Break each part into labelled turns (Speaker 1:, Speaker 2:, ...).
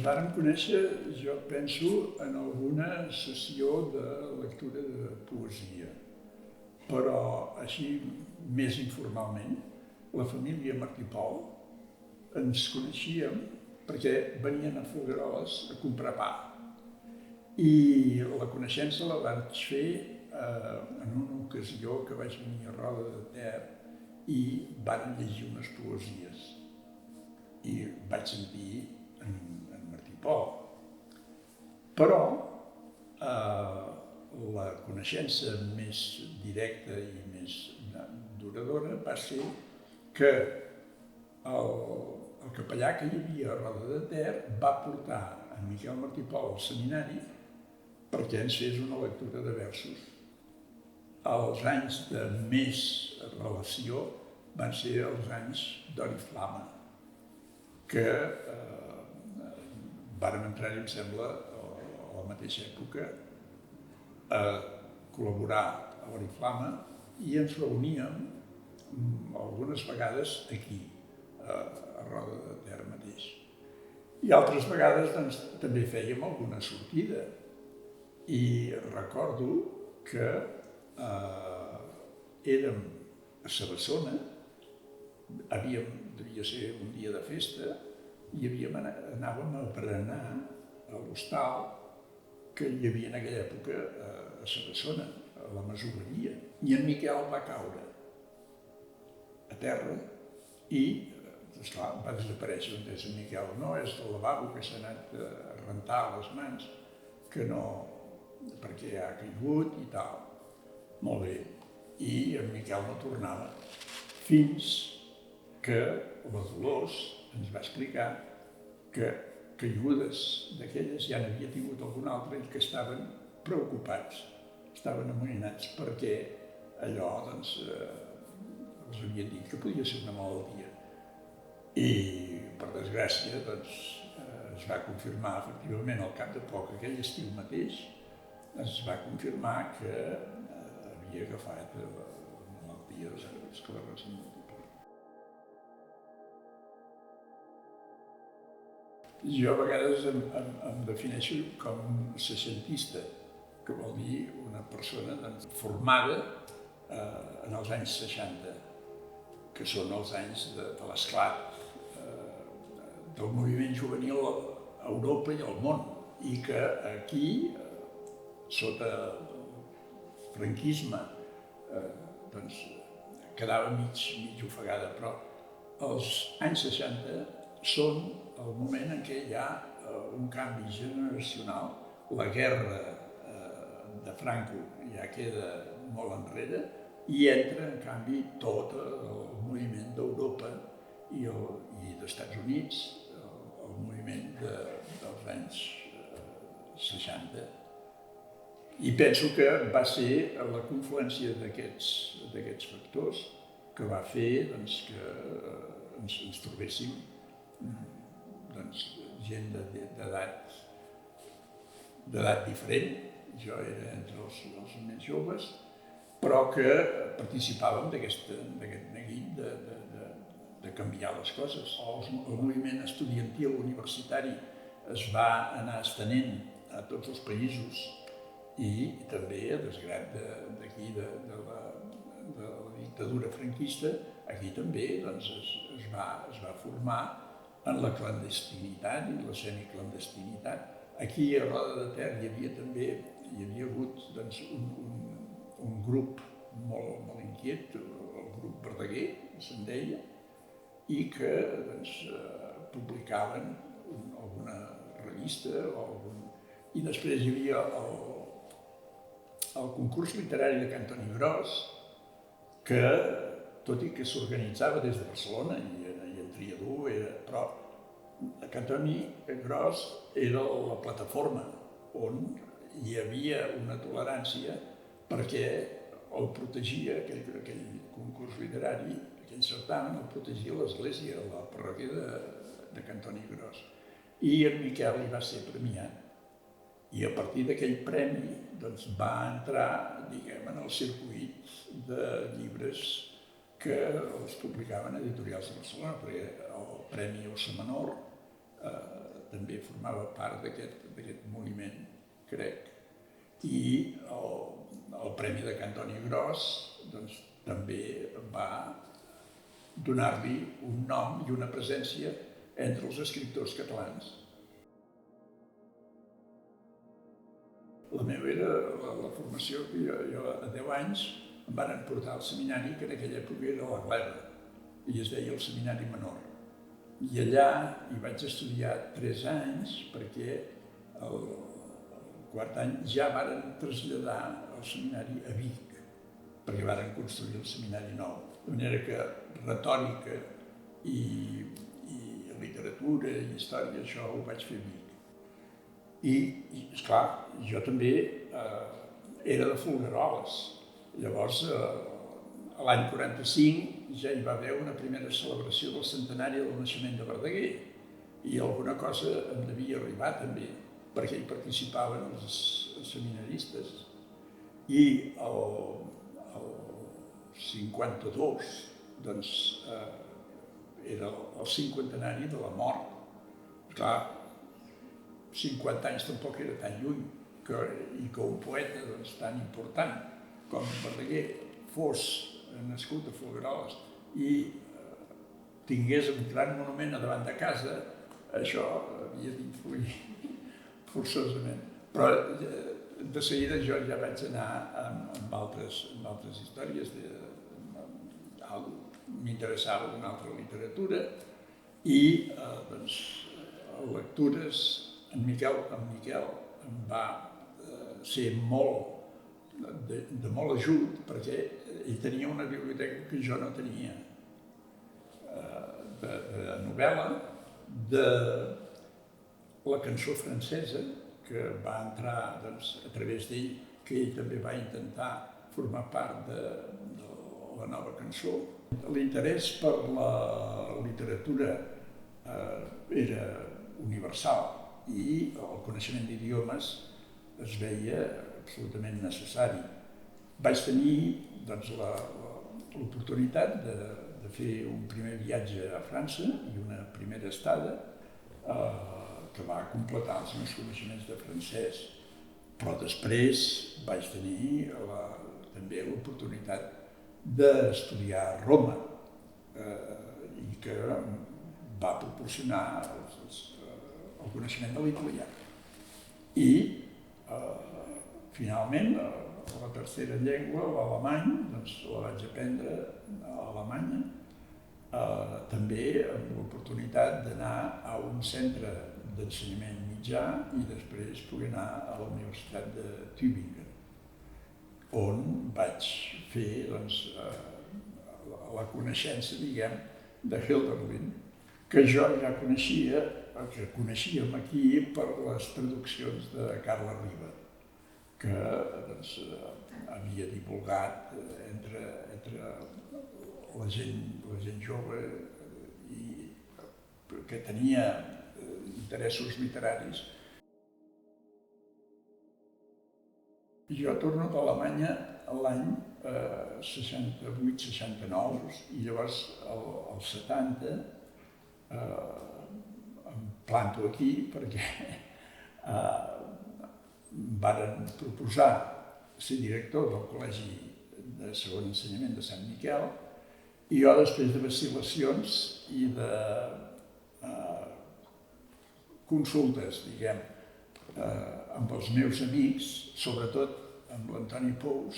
Speaker 1: vàrem conèixer, jo penso, en alguna sessió de lectura de poesia, però així més informalment, la família Martí Pol ens coneixíem perquè venien a Folgueroles a comprar pa. I la coneixença la vaig fer en una ocasió que vaig venir a Roda de Ter i van llegir unes poesies. I vaig sentir en Martí Pol. Però la coneixença més directa i més duradora va ser que el capellà que hi havia a Roda de Ter va portar en Miquel Martí Pol al seminari perquè ens fes una lectura de versos. Els anys de més relació van ser els anys d'Or i Flama, que vàrem entrar-hi, em sembla, a la mateixa època, a col·laborar a Or i Flama i ens reuníem algunes vegades aquí, a Roda de Ter mateix. I altres vegades doncs, també fèiem alguna sortida. I recordo que érem a Sabassona, devia ser un dia de festa, i anàvem a berenar a l'hostal que hi havia en aquella època a Sabassona, a la masoveria. I en Miquel va caure a terra i, esclar, va desaparèixer. En Miquel no, és del lavabo que s'ha anat a rentar les mans, que no, perquè ha caigut i tal. Molt bé. I en Miquel no tornava. Fins que la Dolors ens va explicar que caigudes d'aquelles ja n'havia tingut algun altre i que estaven preocupats, estaven amoïnats perquè allò, doncs, els havien dit que podia ser una malaltia. I, per desgràcia, doncs, es va confirmar, efectivament, al cap de poc, aquell estiu mateix, es va confirmar que havia agafat la malaltia d'esclerosi múltiple. Jo a vegades em defineixo com un seixantista, que vol dir una persona formada en els anys 60, que són els anys de l'esclat del moviment juvenil a Europa i al món, i que aquí, sota el franquisme, doncs, quedava mig ofegada, però els anys 60 són el moment en què hi ha un canvi generacional. La guerra de Franco ja queda molt enrere i entra, en canvi, tot el moviment d'Europa i dels Estats Units, el moviment dels anys 60. I penso que va ser la confluència d'aquests factors que va fer que ens trobéssim gent d'edat diferent. Jo era entre els més joves, però que participàvem d'aquest neguit de canviar les coses. El moviment estudiantil universitari es va anar estenent a tots els països i també, desgrat d'aquí, de la dictadura franquista, aquí també es va formar en la clandestinitat i la semiclandestinitat. Aquí a Roda de Ter hi havia hagut un grup molt inquiet, el grup Verdaguer, se'n deia, i que publicaven alguna revista i després hi havia el concurs literari de Cantoni Gros, que, tot i que s'organitzava des de Barcelona i en Triadú, però Cantoni Gros era la plataforma on hi havia una tolerància perquè el protegia, aquell concurs literari, aquell certamen, el protegia l'Església, la parròquia de Cantoni Gros. I en Miquel hi va ser premiat. I a partir d'aquell premi va entrar, en el circuit de llibres que els publicaven editorials de Barcelona, perquè el Premi Ossa Menor també formava part d'aquest moviment, crec. I el Premi de Cantoni Gros doncs, també va donar-li un nom i una presència entre els escriptors catalans. La meva era la formació que jo a 10 anys em van portar al seminari, que en aquella època era la Gleva, i es deia el Seminari Menor. I allà hi vaig estudiar 3 anys perquè el quart any ja varen traslladar el seminari a Vic, perquè varen construir el seminari nou. De manera que retòrica i literatura i història, això ho vaig fer a Vic. I esclar, jo també era de Folgueroles. Llavors, l'any 45 ja hi va haver una primera celebració del centenari del naixement de Verdaguer i alguna cosa em devia arribar també, perquè hi participaven els seminaristes. I el 52 doncs, era el cinquantenari de la mort. Clar, 50 anys tampoc era tan lluny, i que un poeta doncs, tan important com Verdaguer fos nascut a Folgueroles i tingués un gran monument a davant de casa, això havia d'influir forçosament. Però de seguida jo ja vaig anar amb altres històries, m'interessava una altra literatura i doncs, lectures. En Miquel em va ser de molt ajut perquè ell tenia una biblioteca que jo no tenia, de novel·la, de la cançó francesa, que va entrar doncs, a través d'ell, que ell també va intentar formar part de la nova cançó. L'interès per la literatura era universal i el coneixement d'idiomes es veia absolutament necessari. Vaig tenir doncs, l'oportunitat de fer un primer viatge a França i una primera estada que va completar els meus coneixements de francès. Però després vaig tenir també l'oportunitat d'estudiar a Roma i que va proporcionar el coneixement de l'italià. I, finalment, la tercera llengua, l'alemany, doncs la vaig aprendre a Alemanya, també amb l'oportunitat d'anar a un centre d'ensenyament mitjà i després poder anar a la Universitat de Tübingen, on vaig fer doncs, la coneixença, diguem, de Hölderlin, que jo ja que coneixíem aquí per les traduccions de Carla Riba, que doncs, havia divulgat entre la gent jove i que tenia interessos literaris. Jo torno d'Alemanya l'any 68-69 i llavors al 70 em planto aquí perquè varen proposar ser director del Col·legi de Segon Ensenyament de Sant Miquel i jo, després de vacil·lacions i de consultes, diguem, amb els meus amics, sobretot amb l'Antoni Pous,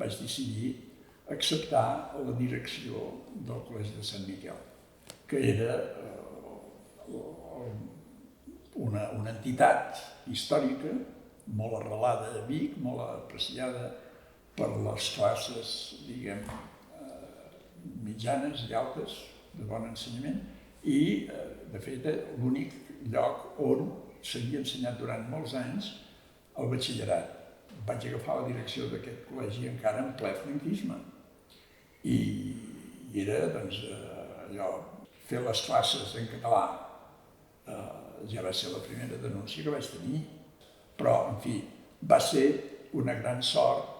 Speaker 1: vaig decidir acceptar la direcció del Col·legi de Sant Miquel, que era una entitat històrica molt arrelada a Vic, molt apreciada per les classes, diguem, mitjanes i altes de bon ensenyament i, de fet, l'únic lloc on s'havia ensenyat durant molts anys el batxillerat. Vaig agafar la direcció d'aquest col·legi encara en ple franquisme i era, doncs, allò, fer les classes en català ja va ser la primera denúncia que vaig tenir, però, en fi, va ser una gran sort,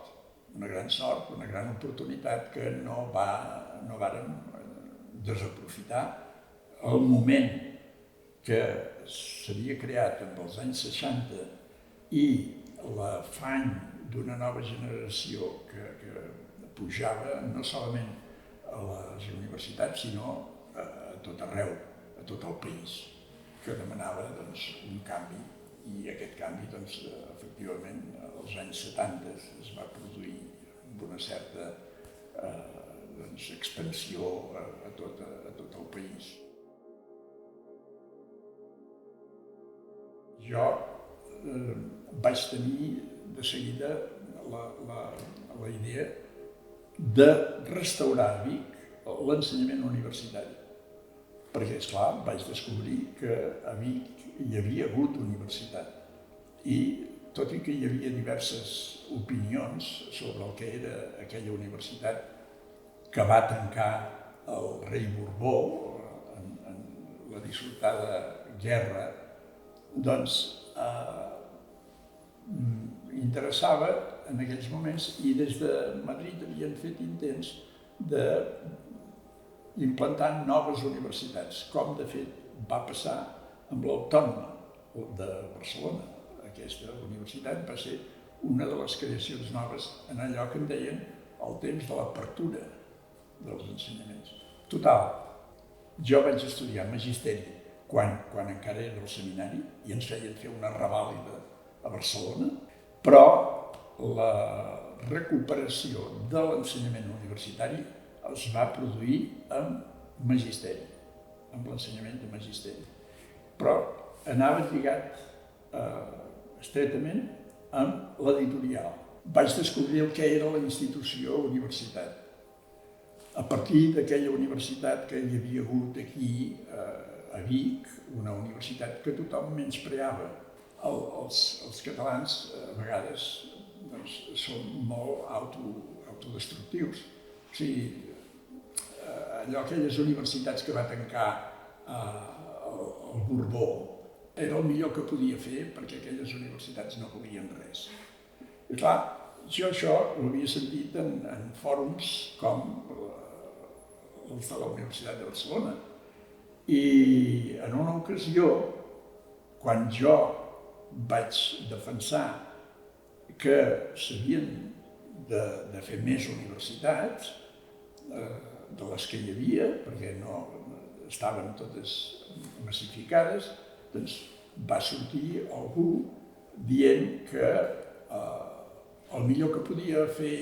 Speaker 1: una gran oportunitat que no vàrem desaprofitar. El moment que s'havia creat en els anys 60 i l'afany d'una nova generació que pujava no solament a les universitats, sinó a tot arreu, a tot el país, que demanava un canvi. I aquest canvi, efectivament, als anys 70 es va produir amb una certa expansió a tot el país. Jo vaig tenir de seguida la idea de restaurar a Vic l'ensenyament universitari. Perquè, esclar, vaig descobrir que a Vic hi havia hagut universitat. I tot i que hi havia diverses opinions sobre el que era aquella universitat que va tancar el rei Borbó en la dissortada guerra, interessava en aquells moments, i des de Madrid havien fet intents d'implantar noves universitats, com de fet va passar amb l'Autònoma de Barcelona. Aquesta universitat va ser una de les creacions noves en allò que en deien el temps de l'apertura dels ensenyaments. Total, jo vaig estudiar magisteri quan encara era al seminari i ens feien fer una revàlida a Barcelona, però la recuperació de l'ensenyament universitari es va produir amb magisteri, amb l'ensenyament de magisteri. Però anava lligat estretament amb l'editorial. Vaig descobrir el que era la institució universitat. A partir d'aquella universitat que hi havia hagut aquí a Vic, una universitat que tothom menyspreava. Els catalans a vegades són molt autodestructius. O sigui, aquelles universitats que va tancar el Borbó era el millor que podia fer perquè aquelles universitats no volien res. I clar, jo això ho havia sentit en fòrums com els de la Universitat de Barcelona. I en una ocasió, quan jo vaig defensar que s'havien de fer més universitats de les que hi havia, perquè no estaven totes massificades, doncs va sortir algú dient que el millor que podia fer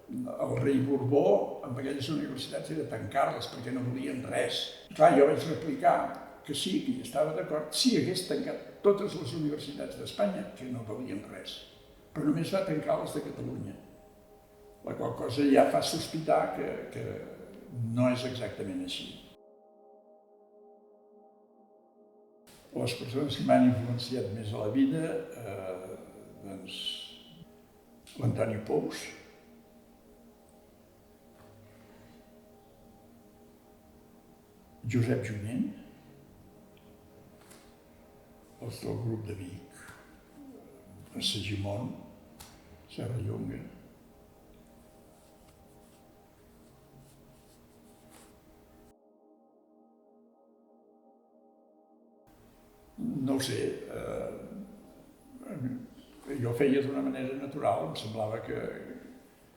Speaker 1: el rei Borbó amb aquelles universitats era tancar-les perquè no volien res. Clar, jo vaig replicar que sí, que hi estava d'acord, si hagués tancat totes les universitats d'Espanya, que no valien res, però només va tancar les de Catalunya. La qual cosa ja fa sospitar que no és exactament així. Les persones que m'han influenciat més a la vida, l'Antoni Pous, Josep Junyent, els del grup de Vic, Segimon, Serrallonga. No ho sé, jo ho feia d'una manera natural, em semblava que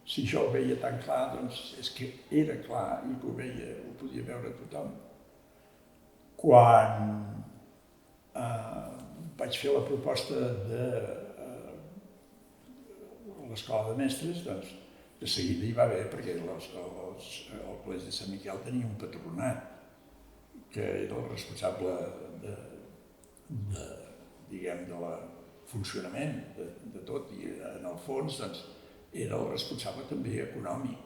Speaker 1: si jo ho veia tan clar, doncs és que era clar i que ho podia veure tothom. Quan vaig fer la proposta de l'escola de mestres, doncs de seguida hi va haver, perquè el Col·legi de Sant Miquel tenia un patronat que era el responsable del funcionament de tot, i en el fons era el responsable també econòmic.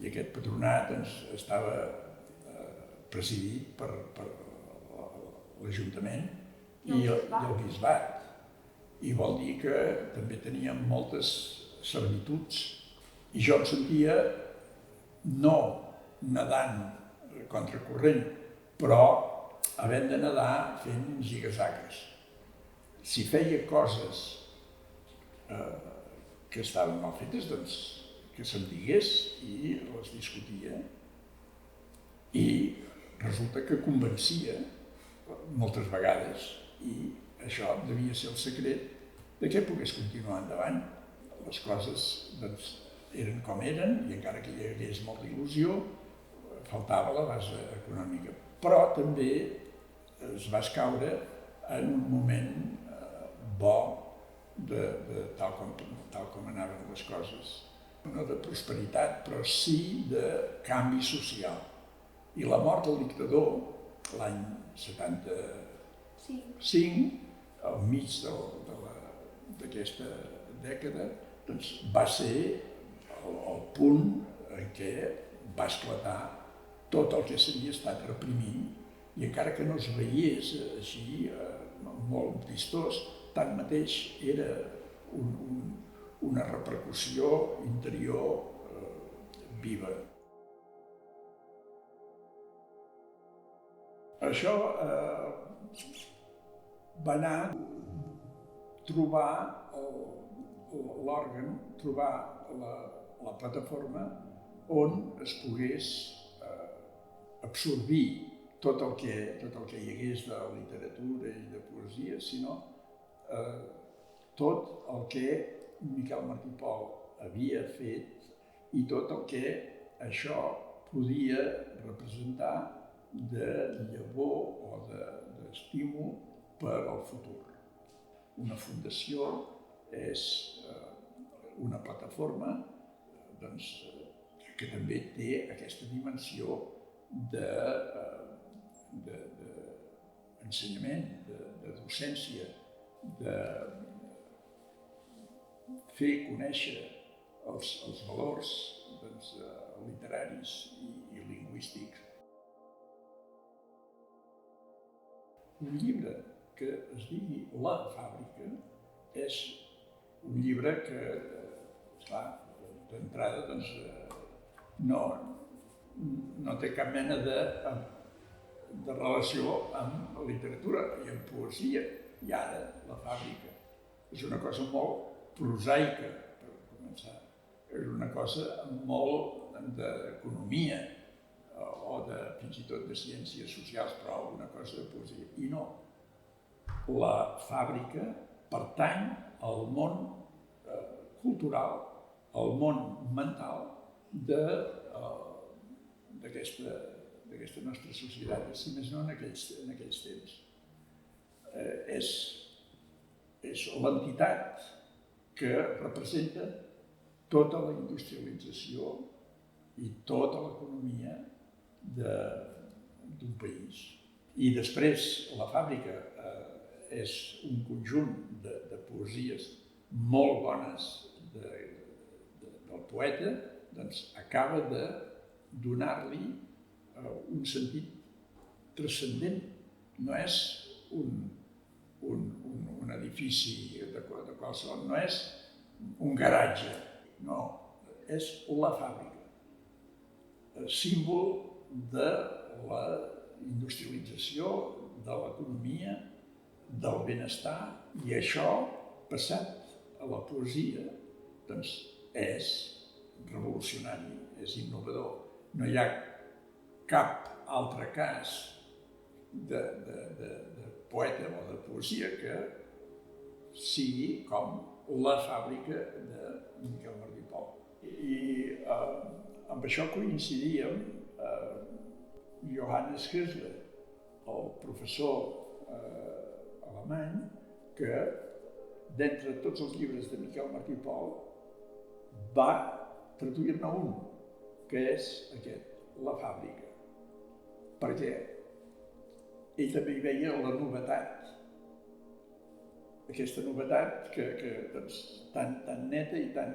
Speaker 1: I aquest patronat estava presidit per l'Ajuntament i el Bisbat. I vol dir que també teníem moltes servituds. I jo em sentia no nedant contracorrent, però havent de nedar fent ziga-zagues. Si feia coses que estaven mal fetes, doncs que se'm digués i les discutia. I resulta que convencia moltes vegades, i això devia ser el secret de que pogués continuar endavant. Les coses doncs, eren com eren, i encara que hi hagués molta il·lusió, faltava la base econòmica. Però també es va escaure en un moment bo tal com anaven les coses. No de prosperitat, però sí de canvi social. I la mort del dictador, l'any 75, al mig d'aquesta dècada, doncs va ser el punt en què va esclatar tot el que s'havia estat reprimint, i encara que no es veiés així molt vistós, tanmateix era una repercussió interior viva. Això va anar a trobar l'òrgan, trobar la plataforma on es pogués absorbir tot el que hi hagués de literatura i de poesia, sinó tot el que Miquel Martí i Pol havia fet i tot el que això podia representar de llavor o d'estímul per al futur. Una fundació és una plataforma doncs, que també té aquesta dimensió d'ensenyament, de docència, de fer conèixer els valors literaris i lingüístics. Un llibre que es digui La fàbrica és un llibre que, clar, d'entrada no té cap mena de relació amb la literatura i amb poesia. I ara, La fàbrica és una cosa molt prosaica, per començar. És una cosa molt d'economia o fins i tot de ciències socials, però una cosa de poesia. I no. La fàbrica pertany al món cultural, al món mental d'aquesta nostra societat, si més no en aquells temps. És l'entitat que representa tota la industrialització i tota l'economia d'un país. I després la fàbrica és un conjunt de poesies molt bones del poeta, doncs acaba de donar-li un sentit transcendent. No és un edifici de qualsevol, no és un garatge, no, és la fàbrica, símbol de la industrialització, de l'economia, del benestar, i això, passat a la poesia, doncs és revolucionari, és innovador. No hi ha cap altre cas de poeta o de poesia que sigui com La fàbrica de Miquel Martí i Pol. I amb això coincidíem Johannes Häsler, el professor alemany, que d'entre tots els llibres de Miquel Martí i Pol va traduir-ne un, que és aquest, La fàbrica. Perquè ell també hi veia la novetat, aquesta novetat tan neta i tan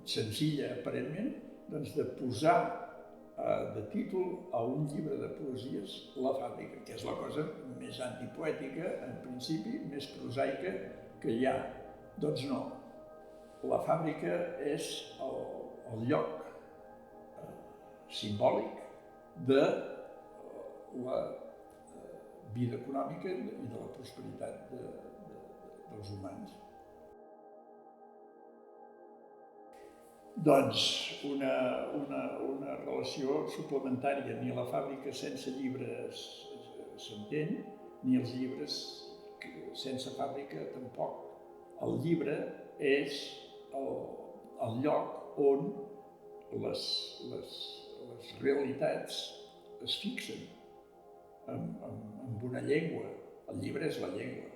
Speaker 1: senzilla aparentment, de posar de títol a un llibre de poesies La fàbrica, que és la cosa més antipoètica, en principi, més prosaica que hi ha. Doncs no, La fàbrica és el lloc simbòlic de la vida econòmica i de la prosperitat dels humans. Doncs una relació suplementària, ni La fàbrica sense llibres s'entén, ni els llibres sense fàbrica tampoc. El llibre és el lloc on les realitats es fixen amb una llengua. El llibre és la llengua,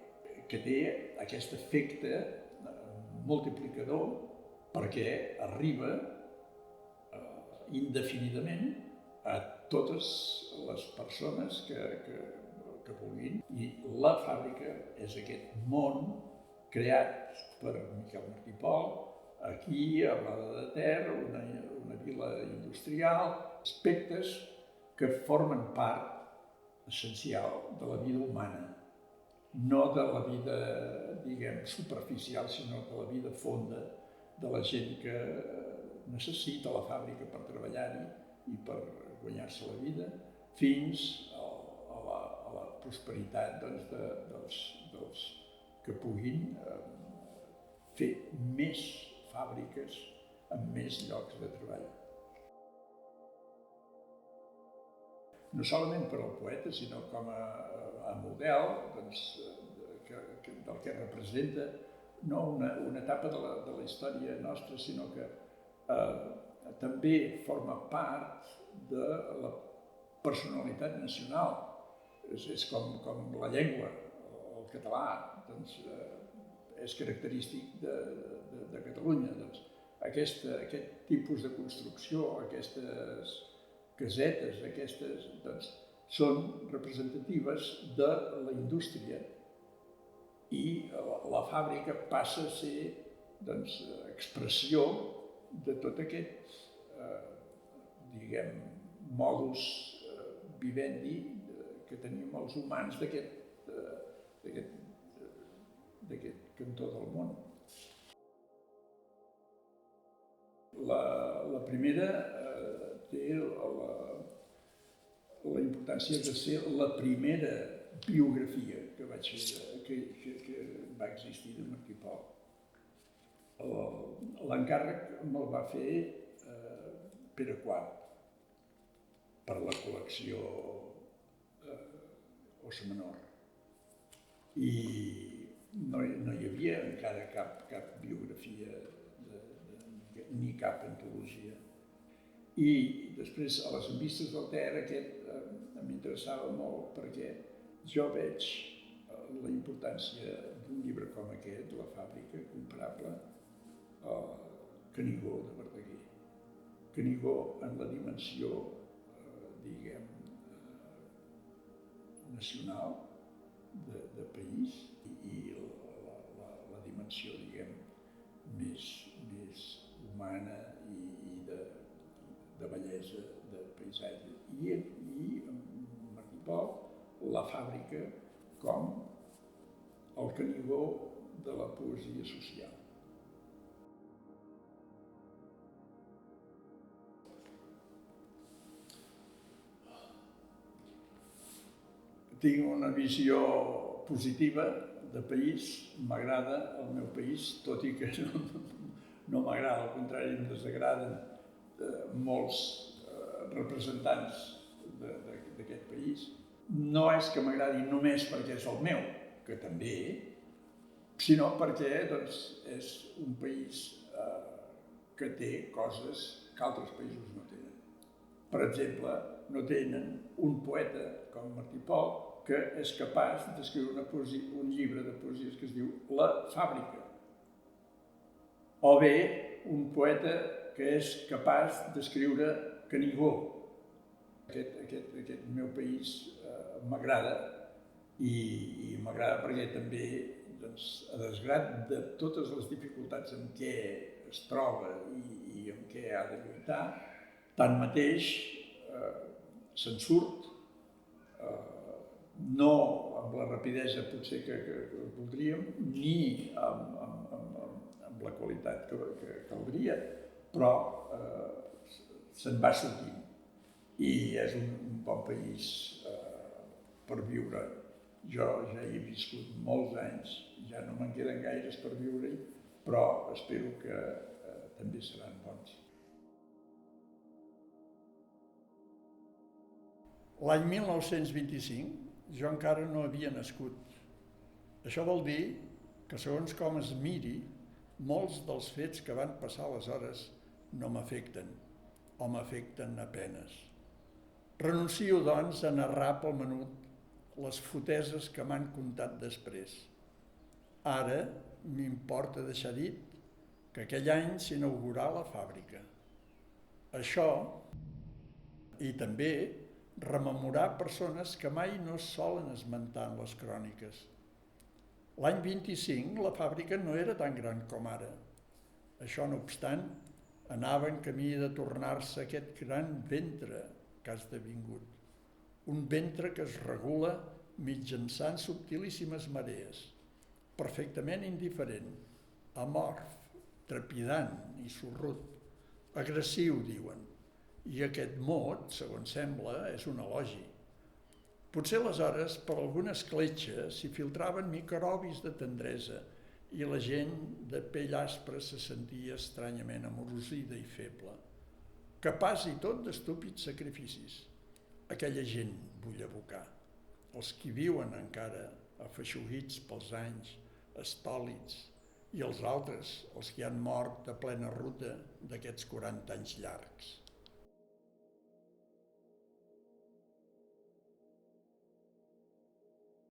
Speaker 1: que té aquest efecte multiplicador perquè arriba indefinidament a totes les persones que vulguin. I la fàbrica és aquest món creat per Miquel Martí i Pol, aquí a Roda de Ter, una vila industrial, aspectes que formen part essencial de la vida humana, no de la vida, diguem, superficial, sinó de la vida fonda de la gent que necessita la fàbrica per treballar-hi i per guanyar-se la vida, fins a la prosperitat dels que puguin fer més fàbriques amb més llocs de treball. No solament per al poeta, sinó com a model del que representa no una etapa de la història nostra, sinó que també forma part de la personalitat nacional. És com la llengua, el català, doncs, és característic de Catalunya. Doncs, aquest tipus de construcció, aquestes casetes, doncs, són representatives de la indústria i la fàbrica passa a ser, doncs, expressió de tot aquest, diguem, modus vivendi que tenim els humans d'aquest cantó del món. La primera té la importància de ser la primera biografia que vaig fer, que va existir de Martí i Pol. L'encàrrec me'l va fer Pere IV per la col·lecció Óssa Menor. I no hi havia encara cap biografia ni cap antologia. I després, a les envistes del Ter, aquest m'interessava molt perquè jo veig la importància d'un llibre com aquest, La fàbrica, comparable al Canigó de Verdaguer. Canigó en la dimensió, diguem, nacional, de país, i la dimensió, diguem, més humana i de bellesa, de paisatge. I Martí i Pol, La fàbrica com el Canigó de la poesia social. Tinc una visió positiva de país, m'agrada el meu país, tot i que no m'agrada, al contrari, em desagraden molts representants d'aquest país. No és que m'agradi només perquè és el meu, que també, sinó perquè és un país que té coses que altres països no tenen. Per exemple, no tenen un poeta com Martí i Pol que és capaç d'escriure un llibre de poesies que es diu La fàbrica. O bé, un poeta que és capaç d'escriure Canigó. Aquest meu país m'agrada, i m'agrada perquè també, a desgrat de totes les dificultats en què es troba i en què ha de lluitar, tanmateix se'n surt, no amb la rapidesa potser que voldríem, ni amb la qualitat que caldria, però se'n va sortint. I és un bon país per viure. Jo ja hi he viscut molts anys, ja no me'n queden gaires per viure-hi, però espero que també seran bons. L'any 1925 jo encara no havia nascut. Això vol dir que, segons com es miri, molts dels fets que van passar aleshores no m'afecten, o m'afecten a penes. Renuncio, doncs, a narrar pel menut les foteses que m'han contat després. Ara m'importa deixar dit que aquell any s'inaugurà la fàbrica. Això, i també rememorar persones que mai no es solen esmentar en les cròniques. L'any 25 la fàbrica no era tan gran com ara. Això, no obstant, anava en camí de tornar-se aquest gran ventre que ha esdevingut. Un ventre que es regula mitjançant subtilíssimes marees, perfectament indiferent, amorf, trepidant i sorrut, agressiu, diuen, i aquest mot, segons sembla, és un elogi. Potser aleshores, per alguna escletxa, s'hi filtraven microbis de tendresa i la gent de pell aspra se sentia estranyament amorosida i feble, capaç i tot d'estúpids sacrificis. Aquella gent vull evocar, els qui viuen encara afeixuguits pels anys, estòlids, i els altres, els que han mort a plena ruta d'aquests 40 anys llargs.